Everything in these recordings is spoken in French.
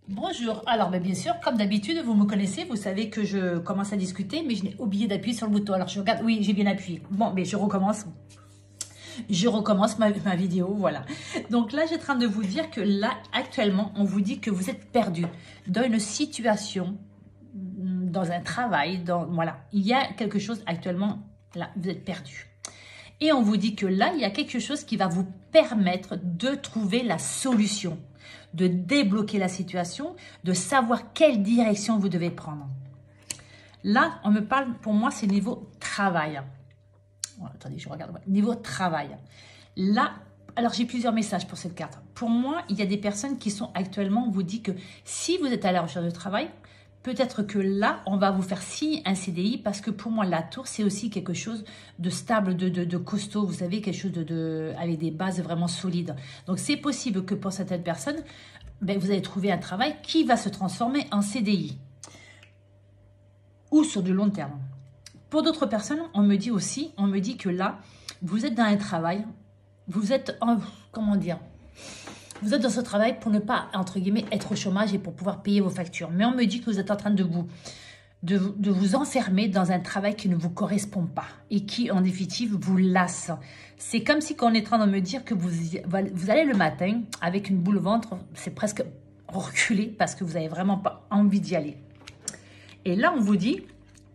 Bonjour, alors bien sûr, comme d'habitude, vous me connaissez, vous savez que je commence à discuter, mais je n'ai oublié d'appuyer sur le bouton. Alors je regarde, oui, j'ai bien appuyé. Bon, mais je recommence ma vidéo, voilà. Donc là, j'ai en train de vous dire que là, actuellement, on vous dit que vous êtes perdu dans une situation, dans un travail, voilà. Il y a quelque chose actuellement, là, vous êtes perdu. Et on vous dit que là, il y a quelque chose qui va vous permettre de trouver la solution, de débloquer la situation, de savoir quelle direction vous devez prendre. Là, on me parle, pour moi, c'est niveau travail. Oh, attendez, je regarde. Niveau travail. Là, alors j'ai plusieurs messages pour cette carte. Pour moi, il y a des personnes qui sont actuellement, on vous dit que si vous êtes à la recherche de travail, peut-être que là, on va vous faire signer un CDI parce que pour moi, la tour, c'est aussi quelque chose de stable, de costaud. Vous savez, quelque chose avec des bases vraiment solides. Donc, c'est possible que pour certaines personnes, ben, vous allez trouver un travail qui va se transformer en CDI ou sur du long terme. Pour d'autres personnes, on me dit que là, vous êtes dans un travail, vous êtes, comment dire, vous êtes dans ce travail pour ne pas, entre guillemets, être au chômage et pour pouvoir payer vos factures. Mais on me dit que vous êtes en train de vous enfermer dans un travail qui ne vous correspond pas et qui, en définitive, vous lasse. C'est comme si on est en train de me dire que vous allez le matin avec une boule au ventre, c'est presque reculé parce que vous n'avez vraiment pas envie d'y aller. Et là, on vous dit...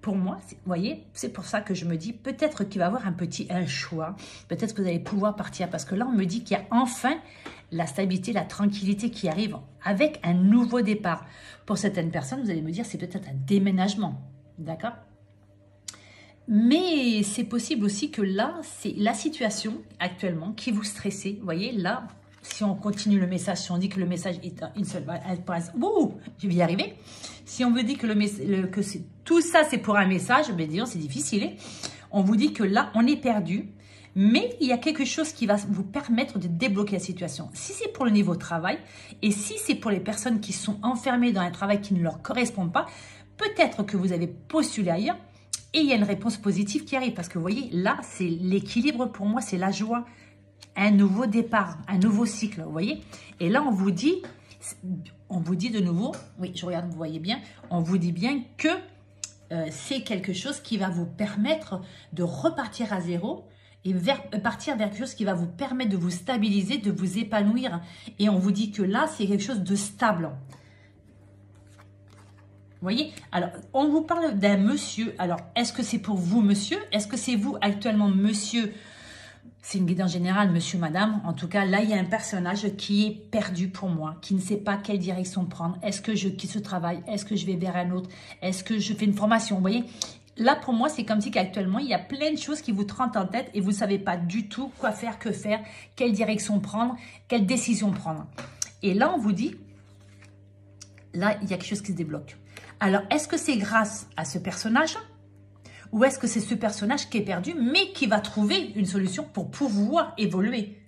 Pour moi, vous voyez, c'est pour ça que je me dis peut-être qu'il va y avoir un choix. Peut-être que vous allez pouvoir partir parce que là, on me dit qu'il y a enfin la stabilité, la tranquillité qui arrive avec un nouveau départ. Pour certaines personnes, vous allez me dire c'est peut-être un déménagement. D'accord? Mais c'est possible aussi que là, c'est la situation actuellement qui vous stresse. Vous voyez, là, si on continue le message, si on dit que le message est une seule phrase, ouh, je vais y arriver. Si on veut dire que tout ça, c'est pour un message, ben disons, c'est difficile. Hein. On vous dit que là, on est perdu, mais il y a quelque chose qui va vous permettre de débloquer la situation. Si c'est pour le niveau travail, et si c'est pour les personnes qui sont enfermées dans un travail qui ne leur correspond pas, peut-être que vous avez postulé ailleurs, et il y a une réponse positive qui arrive. Parce que vous voyez, là, c'est l'équilibre pour moi, c'est la joie. Un nouveau départ, un nouveau cycle, vous voyez. Et là, on vous dit de nouveau, oui, je regarde, vous voyez bien, on vous dit bien que c'est quelque chose qui va vous permettre de repartir à zéro et partir vers quelque chose qui va vous permettre de vous stabiliser, de vous épanouir. Et on vous dit que là, c'est quelque chose de stable. Vous voyez? Alors, on vous parle d'un monsieur. Alors, est-ce que c'est pour vous, monsieur? Est-ce que c'est vous actuellement, monsieur? C'est une guidance générale, monsieur, madame. En tout cas, là, il y a un personnage qui est perdu pour moi, qui ne sait pas quelle direction prendre. Est-ce que je quitte ce travail? Est-ce que je vais vers un autre? Est-ce que je fais une formation? Vous voyez? Là, pour moi, c'est comme si qu'actuellement, il y a plein de choses qui vous trottent en tête et vous ne savez pas du tout quoi faire, que faire, quelle direction prendre, quelle décision prendre. Et là, on vous dit, là, il y a quelque chose qui se débloque. Alors, est-ce que c'est grâce à ce personnage ? Ou est-ce que c'est ce personnage qui est perdu, mais qui va trouver une solution pour pouvoir évoluer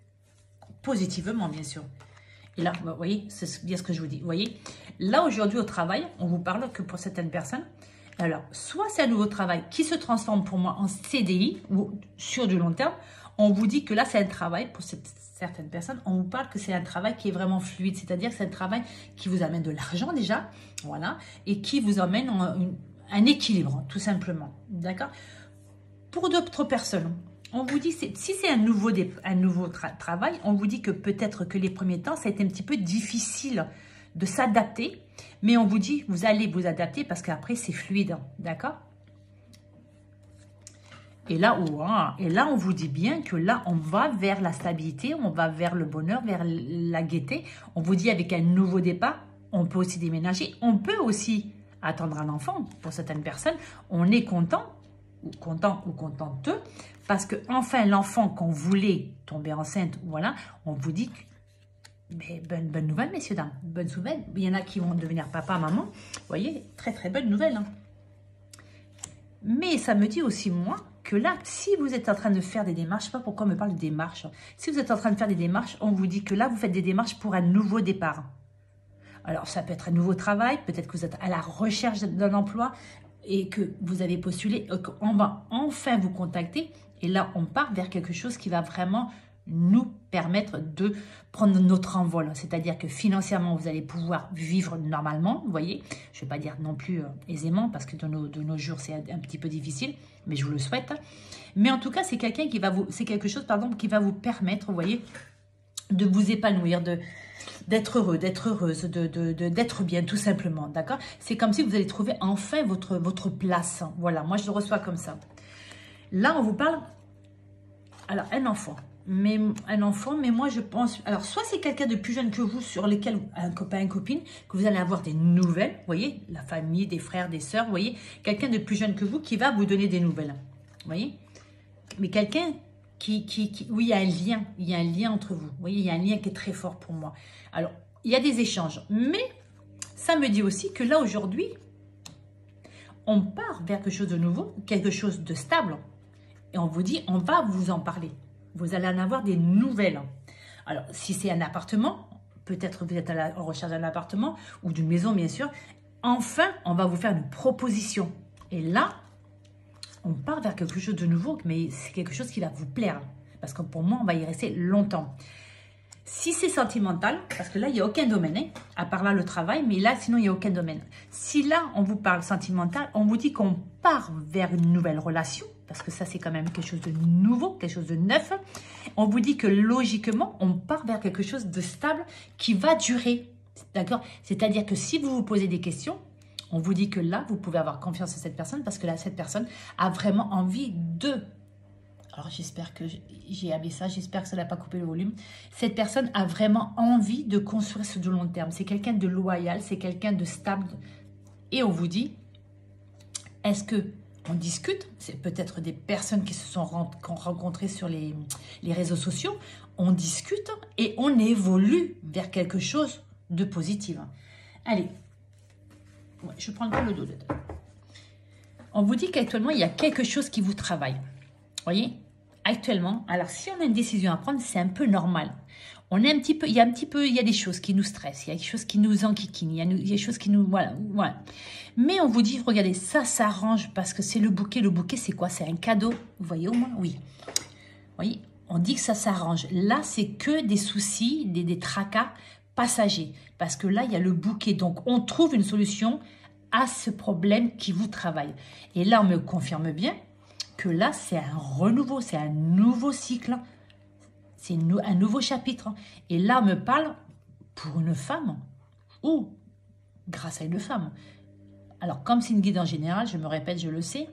positivement, bien sûr. Et là, vous voyez, c'est bien ce que je vous dis. Vous voyez, là, aujourd'hui, au travail, on vous parle que pour certaines personnes, alors, soit c'est un nouveau travail qui se transforme pour moi en CDI, ou sur du long terme, on vous dit que là, c'est un travail, pour certaines personnes, on vous parle que c'est un travail qui est vraiment fluide, c'est-à-dire que c'est un travail qui vous amène de l'argent déjà, voilà, et qui vous amène un équilibre, tout simplement. D'accord? Pour d'autres personnes, on vous dit, si c'est un nouveau travail, on vous dit que peut-être que les premiers temps, ça a été un petit peu difficile de s'adapter, mais on vous dit, vous allez vous adapter parce qu'après, c'est fluide. D'accord? Et là, on vous dit bien que là, on va vers la stabilité, on va vers le bonheur, vers la gaieté. On vous dit avec un nouveau départ, on peut aussi déménager, on peut aussi attendre un enfant. Pour certaines personnes, on est content ou contente parce que enfin l'enfant qu'on voulait tomber enceinte, voilà, on vous dit mais bonne nouvelle, messieurs, dames, bonne nouvelle. Il y en a qui vont devenir papa, maman. Vous voyez, très très bonne nouvelle. Hein. Mais ça me dit aussi, moi, que là, si vous êtes en train de faire des démarches, je ne sais pas pourquoi on me parle de démarches. Si vous êtes en train de faire des démarches, on vous dit que là, vous faites des démarches pour un nouveau départ. Alors, ça peut être un nouveau travail, peut-être que vous êtes à la recherche d'un emploi et que vous avez postulé, on va enfin vous contacter. Et là, on part vers quelque chose qui va vraiment nous permettre de prendre notre envol. C'est-à-dire que financièrement, vous allez pouvoir vivre normalement, vous voyez. Je ne vais pas dire non plus aisément, parce que de nos jours, c'est un petit peu difficile, mais je vous le souhaite. Mais en tout cas, c'est quelqu'un qui va vous, c'est quelque chose, pardon, qui va vous permettre, vous voyez, de vous épanouir, d'être heureux, d'être heureuse, d'être bien, tout simplement, d'accord? C'est comme si vous allez trouver enfin votre place. Voilà, moi, je le reçois comme ça. Là, on vous parle, alors, un enfant, mais moi, je pense, alors, soit c'est quelqu'un de plus jeune que vous, sur lesquels, un copain, une copine, que vous allez avoir des nouvelles, vous voyez, la famille, des frères, des sœurs, vous voyez, quelqu'un de plus jeune que vous qui va vous donner des nouvelles, vous voyez? Mais quelqu'un oui, il y a un lien entre vous. Vous voyez, il y a un lien qui est très fort pour moi. Alors, il y a des échanges. Mais ça me dit aussi que là, aujourd'hui, on part vers quelque chose de nouveau, quelque chose de stable. Et on vous dit, on va vous en parler. Vous allez en avoir des nouvelles. Alors, si c'est un appartement, peut-être vous êtes à la recherche d'un appartement ou d'une maison, bien sûr. Enfin, on va vous faire une proposition. Et là, on part vers quelque chose de nouveau, mais c'est quelque chose qui va vous plaire. Parce que pour moi, on va y rester longtemps. Si c'est sentimental, parce que là, il n'y a aucun domaine, hein, à part là le travail, mais là, sinon, il n'y a aucun domaine. Si là, on vous parle sentimental, on vous dit qu'on part vers une nouvelle relation, parce que ça, c'est quand même quelque chose de nouveau, quelque chose de neuf. On vous dit que logiquement, on part vers quelque chose de stable qui va durer. D'accord? C'est-à-dire que si vous vous posez des questions, on vous dit que là, vous pouvez avoir confiance en cette personne parce que là, cette personne a vraiment envie de... Alors, j'espère que j'ai un message, j'espère que ça n'a pas coupé le volume. Cette personne a vraiment envie de construire sur du long terme. C'est quelqu'un de loyal, c'est quelqu'un de stable. Et on vous dit, est-ce que on discute? C'est peut-être des personnes qui se sont rencontrées sur les réseaux sociaux. On discute et on évolue vers quelque chose de positif. Allez. Ouais, je prends le dos. On vous dit qu'actuellement, il y a quelque chose qui vous travaille. Vous voyez? Actuellement, alors si on a une décision à prendre, c'est un peu normal. On est il y a des choses qui nous stressent, il y a des choses qui nous enquiquinent, il y a des choses qui nous... Voilà. Mais on vous dit, regardez, ça s'arrange parce que c'est le bouquet. Le bouquet, c'est quoi? C'est un cadeau. Vous voyez au moins? Oui. Vous voyez? On dit que ça s'arrange. Là, c'est que des soucis, des tracas passager, parce que là, il y a le bouquet. Donc, on trouve une solution à ce problème qui vous travaille. Et là, on me confirme bien que là, c'est un renouveau, c'est un nouveau cycle, c'est un nouveau chapitre. Et là, on me parle pour une femme ou grâce à une femme. Alors, comme c'est une guide en général, je me répète, je le sais,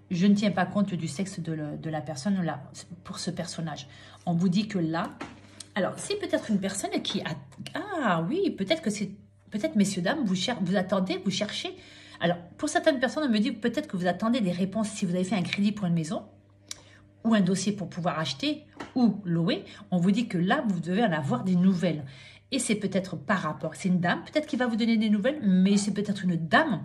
je ne tiens pas compte du sexe de la personne là, pour ce personnage. On vous dit que là, alors, c'est peut-être une personne qui a... Ah oui, peut-être que c'est... Peut-être, messieurs, dames, vous attendez, vous cherchez. Alors, pour certaines personnes, on me dit peut-être que vous attendez des réponses si vous avez fait un crédit pour une maison ou un dossier pour pouvoir acheter ou louer. On vous dit que là, vous devez en avoir des nouvelles. Et c'est peut-être par rapport... C'est une dame, peut-être qui va vous donner des nouvelles, mais c'est peut-être une dame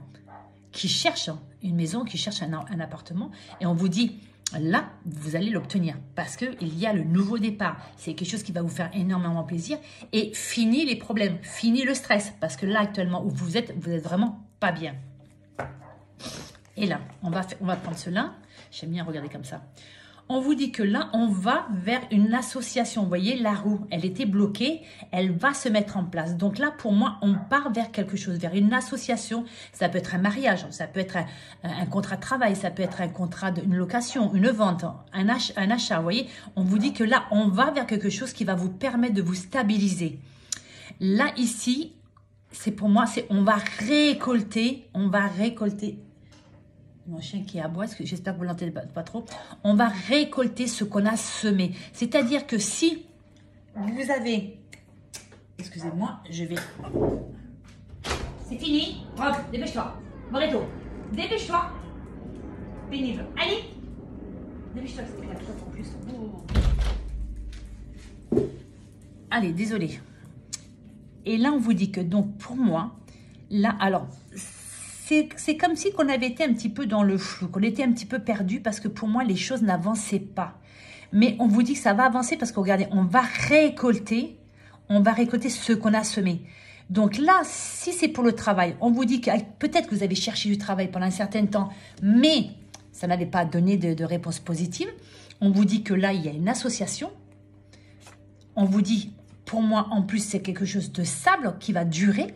qui cherche une maison, qui cherche un appartement. Et on vous dit... Là, vous allez l'obtenir parce qu'il y a le nouveau départ. C'est quelque chose qui va vous faire énormément plaisir. Et fini les problèmes, fini le stress. Parce que là, actuellement, où vous êtes vraiment pas bien. Et là, on va prendre cela. J'aime bien regarder comme ça. On vous dit que là, on va vers une association. Vous voyez, la roue, elle était bloquée. Elle va se mettre en place. Donc là, pour moi, on part vers quelque chose, vers une association. Ça peut être un mariage, ça peut être un contrat de travail, ça peut être un contrat d'une location, une vente, un achat. Vous voyez, on vous dit que là, on va vers quelque chose qui va vous permettre de vous stabiliser. Là, ici, c'est pour moi, on va récolter. Mon chien qui aboie, j'espère que vous ne l'entendez pas trop. On va récolter ce qu'on a semé. C'est-à-dire que si vous avez... Excusez-moi, je vais... C'est fini. Rob, dépêche-toi. Moreto, dépêche-toi. Pénible. Allez. Dépêche-toi, c'est la chose en plus. Allez, désolé. Et là, on vous dit que donc, pour moi, là, alors... C'est comme si on avait été un petit peu dans le flou, qu'on était un petit peu perdu parce que pour moi, les choses n'avançaient pas. Mais on vous dit que ça va avancer parce que regardez, on va récolter ce qu'on a semé. Donc là, si c'est pour le travail, on vous dit que peut-être que vous avez cherché du travail pendant un certain temps, mais ça n'avait pas donné de réponse positive. On vous dit que là, il y a une association. on vous dit, pour moi, en plus, c'est quelque chose de stable qui va durer.